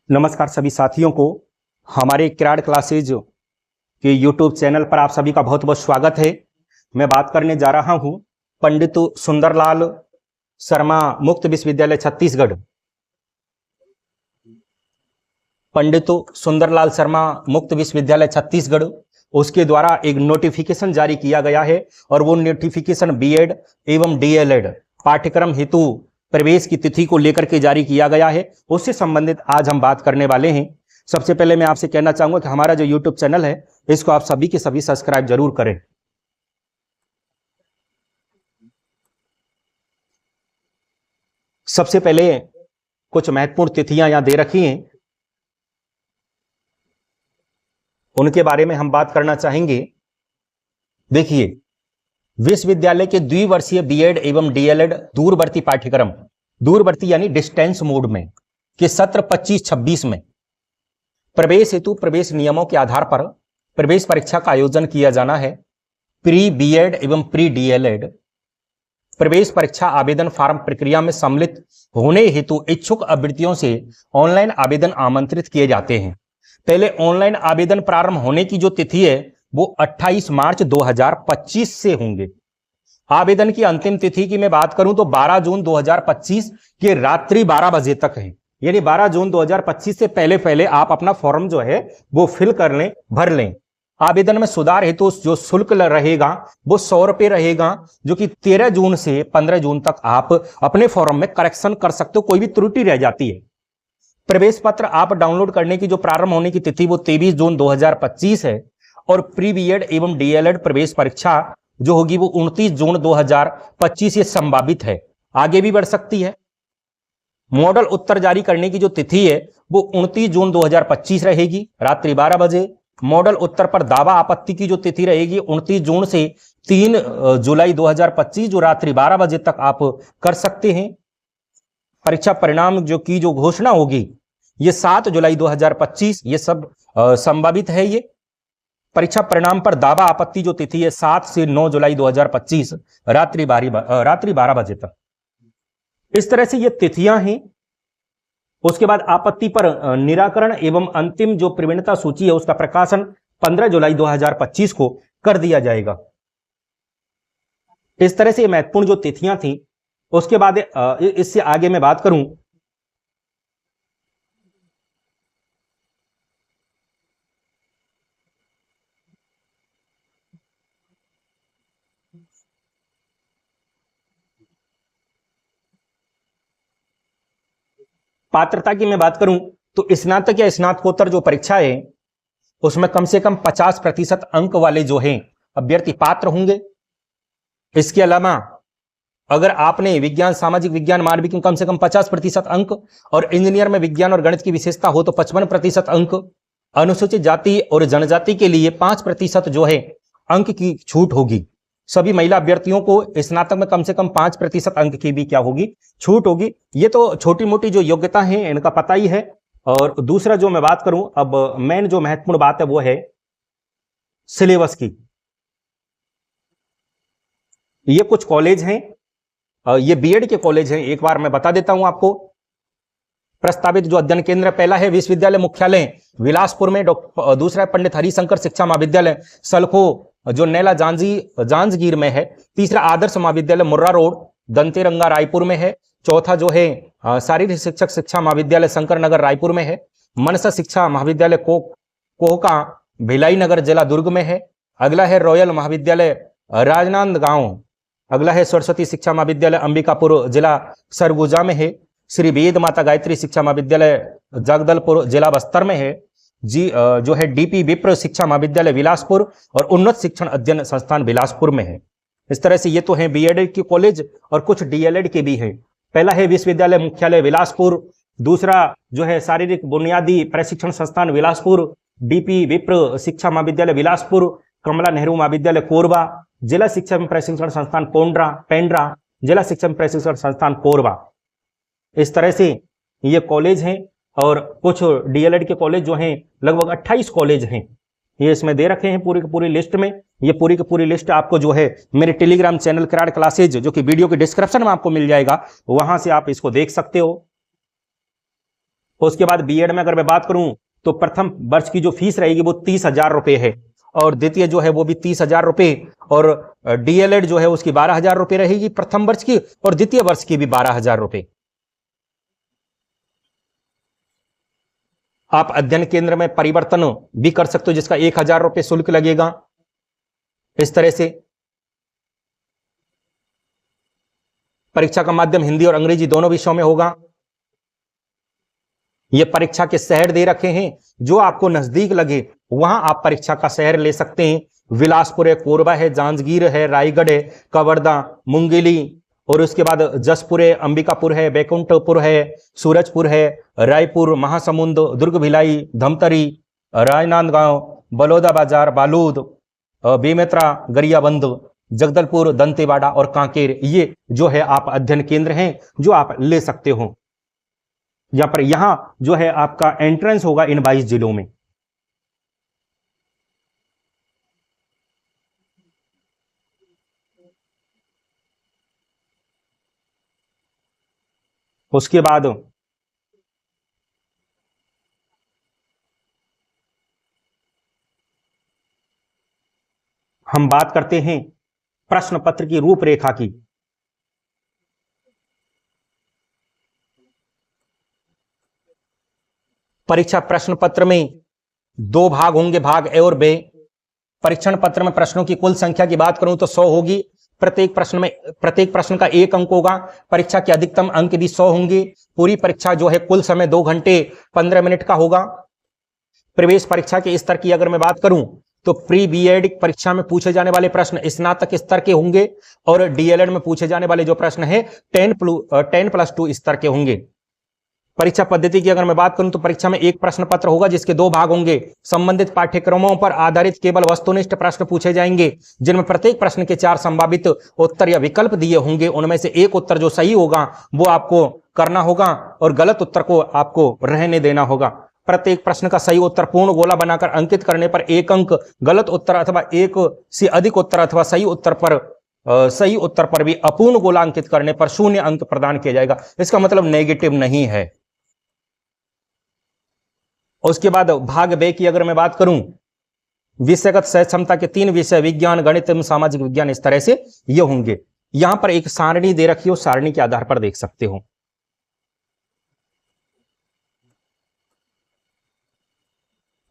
नमस्कार सभी साथियों को हमारे किराड क्लासेज के यूट्यूब चैनल पर आप सभी का बहुत बहुत स्वागत है। मैं बात करने जा रहा हूं पंडित सुंदरलाल शर्मा मुक्त विश्वविद्यालय छत्तीसगढ़। पंडित सुंदरलाल शर्मा मुक्त विश्वविद्यालय छत्तीसगढ़ उसके द्वारा एक नोटिफिकेशन जारी किया गया है और वो नोटिफिकेशन बीएड एवं डीएलएड पाठ्यक्रम हेतु प्रवेश की तिथि को लेकर के जारी किया गया है। उससे संबंधित आज हम बात करने वाले हैं। सबसे पहले मैं आपसे कहना चाहूंगा कि हमारा जो यूट्यूब चैनल है इसको आप सभी के सभी सब्सक्राइब जरूर करें। सबसे पहले कुछ महत्वपूर्ण तिथियां यहां दे रखी हैं, उनके बारे में हम बात करना चाहेंगे। देखिए, विश्वविद्यालय के द्विवर्षीय बीएड एवं डीएलएड दूरवर्ती पाठ्यक्रम, दूरवर्ती यानी डिस्टेंस मोड में के सत्र 25-26 में प्रवेश हेतु प्रवेश नियमों के आधार पर प्रवेश परीक्षा का आयोजन किया जाना है। प्री बीएड एवं प्री डीएलएड प्रवेश परीक्षा आवेदन फॉर्म प्रक्रिया में सम्मिलित होने हेतु इच्छुक अभ्यर्थियों से ऑनलाइन आवेदन आमंत्रित किए जाते हैं। पहले ऑनलाइन आवेदन प्रारंभ होने की जो तिथि है वो 28 मार्च 2025 से होंगे। आवेदन की अंतिम तिथि की मैं बात करूं तो 12 जून 2025 के रात्रि 12 बजे तक है। यानी 12 जून 2025 से पहले पहले आप अपना फॉर्म जो है वो फिल कर लें, भर लें। आवेदन में सुधार हेतु जो शुल्क रहेगा वो 100 रुपये रहेगा, जो कि 13 जून से 15 जून तक आप अपने फॉर्म में करेक्शन कर सकते हो, कोई भी त्रुटि रह जाती है। प्रवेश पत्र आप डाउनलोड करने की जो प्रारंभ होने की तिथि वो 23 जून 2025 है और प्री बीएड एवं डीएलएड प्रवेश परीक्षा जो होगी वो 29 जून 2025 ये संभावित है, आगे भी बढ़ सकती है। मॉडल उत्तर जारी करने की जो तिथि है वो 29 जून 2025 रहेगी, रात्रि 12 बजे। मॉडल उत्तर पर दावा आपत्ति की जो तिथि रहेगी 29 जून से 3 जुलाई 2025 जो रात्रि 12 बजे तक आप कर सकते हैं। परीक्षा परिणाम जो घोषणा होगी ये 7 जुलाई 2025, ये सब संभावित है। ये परीक्षा परिणाम पर दावा आपत्ति जो तिथि है 7 से 9 जुलाई 2025 रात्रि 12 बजे तक। इस तरह से ये तिथियां हैं। उसके बाद आपत्ति पर निराकरण एवं अंतिम जो प्रवीणता सूची है उसका प्रकाशन 15 जुलाई 2025 को कर दिया जाएगा। इस तरह से महत्वपूर्ण जो तिथियां थी। उसके बाद इससे आगे मैं बात करूं पात्रता की मैं बात करूं तो स्नातक या स्नातकोत्तर जो परीक्षा है उसमें कम से कम 50% अंक वाले जो हैं अभ्यर्थी पात्र होंगे। इसके अलावा अगर आपने विज्ञान, सामाजिक विज्ञान, मानविकी में कम से कम 50% अंक और इंजीनियर में विज्ञान और गणित की विशेषता हो तो 55% अंक। अनुसूचित जाति और जनजाति के लिए 5% जो है अंक की छूट होगी। सभी महिला अभ्यर्थियों को स्नातक में कम से कम 5% अंक की भी क्या होगी, छूट होगी। ये तो छोटी मोटी जो योग्यता है इनका पता ही है। और दूसरा जो मैं बात करूं, अब मेन जो महत्वपूर्ण बात है वो है सिलेबस की। ये कुछ कॉलेज हैं, ये बीएड के कॉलेज हैं, एक बार मैं बता देता हूं आपको। प्रस्तावित जो अध्ययन केंद्र पहला है विश्वविद्यालय मुख्यालय बिलासपुर में, दूसरा है पंडित हरिशंकर शिक्षा महाविद्यालय सलखो जो नैला जांजगीर में है। तीसरा आदर्श महाविद्यालय मुर्रा रोड दंतेरंगा रायपुर में है। चौथा जो है शारीरिक शिक्षक शिक्षा महाविद्यालय शंकर नगर रायपुर में है। मनसा शिक्षा महाविद्यालय कोहका भिलाई नगर जिला दुर्ग में है। अगला है रॉयल महाविद्यालय राजनांदगांव। अगला है सरस्वती शिक्षा महाविद्यालय अंबिकापुर जिला सरगुजा में है। श्री वेद माता गायत्री शिक्षा महाविद्यालय जगदलपुर जिला बस्तर में है। जो है डीपी विप्र शिक्षा महाविद्यालय बिलासपुर और उन्नत शिक्षण अध्ययन संस्थान बिलासपुर में है। इस तरह से ये तो हैं बीएड के कॉलेज और कुछ डीएलएड के भी हैं। पहला है विश्वविद्यालय मुख्यालय बिलासपुर, दूसरा जो है शारीरिक बुनियादी प्रशिक्षण संस्थान बिलासपुर, डीपी विप्र शिक्षा महाविद्यालय बिलासपुर, कमला नेहरू महाविद्यालय कोरबा, जिला शिक्षा प्रशिक्षण संस्थान पेंड्रा, जिला शिक्षा प्रशिक्षण संस्थान कोरबा। इस तरह से ये कॉलेज हैं। और कुछ डीएलएड के कॉलेज जो हैं लगभग 28 कॉलेज हैं, ये इसमें दे रखे हैं पूरी की पूरी लिस्ट में। ये पूरी की पूरी लिस्ट आपको जो है मेरे टेलीग्राम चैनल किराड क्लासेज जो कि वीडियो के डिस्क्रिप्शन में आपको मिल जाएगा, वहां से आप इसको देख सकते हो। उसके बाद बीएड में अगर मैं बात करूं तो प्रथम वर्ष की जो फीस रहेगी वो 30,000 रुपए है, और द्वितीय जो है वो भी 30,000 रुपए, और डीएलएड जो है उसकी 12,000 रुपए रहेगी प्रथम वर्ष की, और द्वितीय वर्ष की भी 12,000 रुपए। आप अध्ययन केंद्र में परिवर्तन भी कर सकते हो जिसका 1,000 रुपए शुल्क लगेगा। इस तरह से परीक्षा का माध्यम हिंदी और अंग्रेजी दोनों विषयों में होगा। ये परीक्षा के शहर दे रखे हैं, जो आपको नजदीक लगे वहां आप परीक्षा का शहर ले सकते हैं। बिलासपुर है, कोरबा है, जांजगीर है, रायगढ़ है, कवर्धा, मुंगेली, और उसके बाद जसपुर है, अंबिकापुर है, बैकुंठपुर है, सूरजपुर है, रायपुर, महासमुंद, दुर्ग भिलाई, धमतरी, राजनांदगांव, बलौदा बाजार, बालूद, बेमेतरा, गरियाबंद, जगदलपुर, दंतेवाड़ा और कांकेर, ये जो है आप अध्ययन केंद्र हैं जो आप ले सकते हो। यहां जो है आपका एंट्रेंस होगा इन 22 जिलों में। उसके बाद हम बात करते हैं प्रश्न पत्र की रूपरेखा की। परीक्षा प्रश्न पत्र में 2 भाग होंगे, भाग ए और बी। परीक्षण पत्र में प्रश्नों की कुल संख्या की बात करूं तो 100 होगी। प्रत्येक प्रश्न का 1 अंक होगा। परीक्षा के अधिकतम अंक भी 100 होंगे। पूरी परीक्षा जो है कुल समय 2 घंटे 15 मिनट का होगा। प्रवेश परीक्षा के स्तर की अगर मैं बात करूं तो प्री बीएड परीक्षा में पूछे जाने वाले प्रश्न स्नातक स्तर के होंगे, और डीएलएड में पूछे जाने वाले जो प्रश्न है 10+2 स्तर के होंगे। परीक्षा पद्धति की अगर मैं बात करूं तो परीक्षा में 1 प्रश्न पत्र होगा जिसके 2 भाग होंगे। संबंधित पाठ्यक्रमों पर आधारित केवल वस्तुनिष्ठ प्रश्न पूछे जाएंगे, जिनमें प्रत्येक प्रश्न के 4 संभावित उत्तर या विकल्प दिए होंगे। उनमें से एक उत्तर जो सही होगा वो आपको करना होगा, और गलत उत्तर को आपको रहने देना होगा। प्रत्येक प्रश्न का सही उत्तर पूर्ण गोला बनाकर अंकित करने पर 1 अंक, गलत उत्तर अथवा 1 से अधिक उत्तर अथवा सही उत्तर पर भी अपूर्ण गोला अंकित करने पर 0 अंक प्रदान किया जाएगा। इसका मतलब नेगेटिव नहीं है। उसके बाद भाग बे की अगर मैं बात करूं, विषयगत सहज क्षमता के 3 विषय विज्ञान, गणित एवं सामाजिक विज्ञान, इस तरह से ये होंगे। यहां पर एक सारणी दे रखी हो, सारणी के आधार पर देख सकते हो।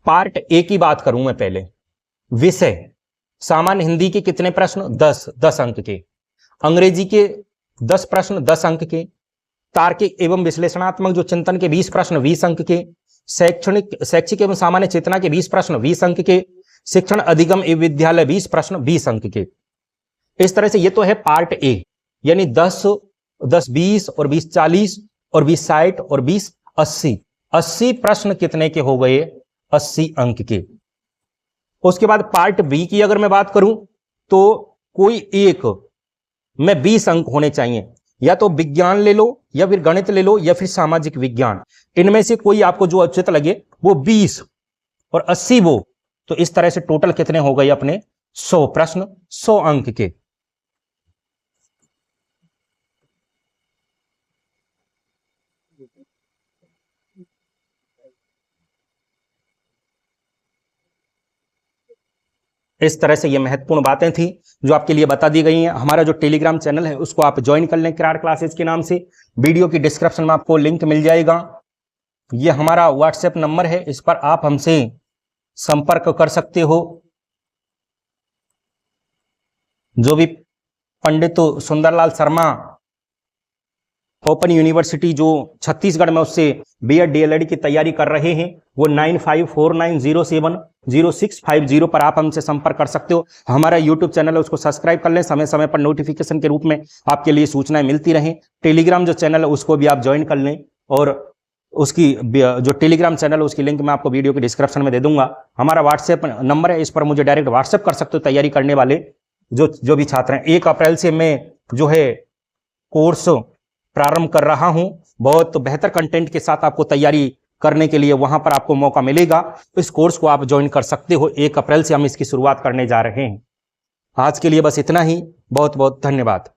पार्ट ए की बात करूं मैं पहले। विषय सामान्य हिंदी के कितने प्रश्न? 10 अंक के। अंग्रेजी के 10 प्रश्न 10 अंक के। तार्किक एवं विश्लेषणात्मक जो चिंतन के 20 प्रश्न 20 अंक के। शैक्षिक एवं सामान्य चेतना के 20 प्रश्न 20 अंक के। शिक्षण अधिगम एवं विद्यालय 20 प्रश्न 20 अंक के। इस तरह से ये तो है पार्ट ए, यानी 10 20 और 20 40 और 20 60 और 20 80 प्रश्न कितने के हो गए? 80 अंक के। उसके बाद पार्ट बी की अगर मैं बात करूं तो कोई एक में 20 अंक होने चाहिए। या तो विज्ञान ले लो, या फिर गणित ले लो, या फिर सामाजिक विज्ञान। इनमें से कोई आपको जो उचित लगे वो 20 और 80 वो। तो इस तरह से टोटल कितने हो गए अपने? 100 प्रश्न 100 अंक के। इस तरह से ये महत्वपूर्ण बातें थी जो आपके लिए बता दी गई हैं। हमारा जो टेलीग्राम चैनल है उसको आप ज्वाइन कर लें किरार क्लासेस के नाम से। वीडियो की डिस्क्रिप्शन में आपको लिंक मिल जाएगा। ये हमारा व्हाट्सएप नंबर है, इस पर आप हमसे संपर्क कर सकते हो। जो भी पंडित सुंदरलाल शर्मा ओपन यूनिवर्सिटी जो छत्तीसगढ़ में उससे बीएड डीएलएड की तैयारी कर रहे हैं, वो 9549070650 पर आप हमसे संपर्क कर सकते हो। हमारा यूट्यूब चैनल है उसको सब्सक्राइब कर लें, समय समय पर नोटिफिकेशन के रूप में आपके लिए सूचनाएं मिलती रहें। टेलीग्राम जो चैनल है उसको भी आप ज्वाइन कर लें, और उसकी जो टेलीग्राम चैनल है उसकी लिंक मैं आपको वीडियो के डिस्क्रिप्शन में दे दूंगा। हमारा व्हाट्सएप नंबर है, इस पर मुझे डायरेक्ट व्हाट्सएप कर सकते हो तैयारी करने वाले जो भी छात्र हैं। 1 अप्रैल से मैं जो है कोर्स प्रारंभ कर रहा हूं। बहुत बेहतर कंटेंट के साथ आपको तैयारी करने के लिए वहां पर आपको मौका मिलेगा। इस कोर्स को आप ज्वाइन कर सकते हो। 1 अप्रैल से हम इसकी शुरुआत करने जा रहे हैं। आज के लिए बस इतना ही। बहुत बहुत धन्यवाद।